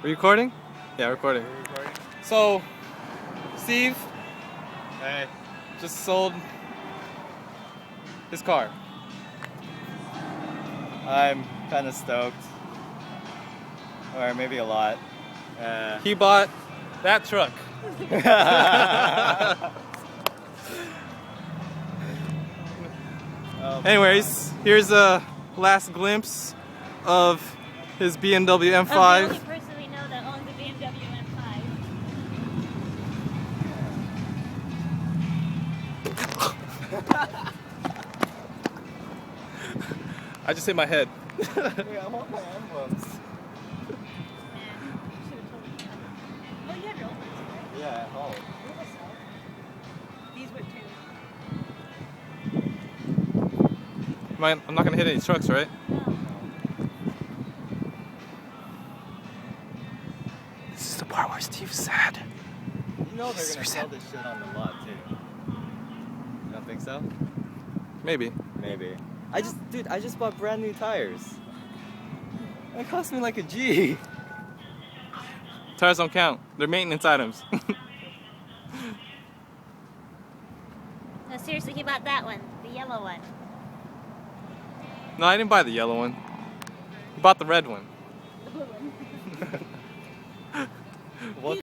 Are you recording? Yeah, recording. We're recording. So, Steve Hey. just sold his car. I'm kind of stoked. Or maybe a lot. He bought that truck. Anyways, here's a last glimpse of his BMW M5. I'm the only person we know that owns a BMW M5. I just hit my head. Wait, I want my emblems. Oh, you have your old ones, right? Yeah, at home. These would too. I'm not gonna hit any trucks, right? This is the part where Steve's sad. You know they're gonna sell this shit on the lot too. You don't think so? Maybe. Maybe. Dude, I just bought brand new tires. It cost me like a G. Tires don't count. They're maintenance items. No, seriously, he bought that one, the yellow one. No, I didn't buy the yellow one. He bought the red one. The blue one. What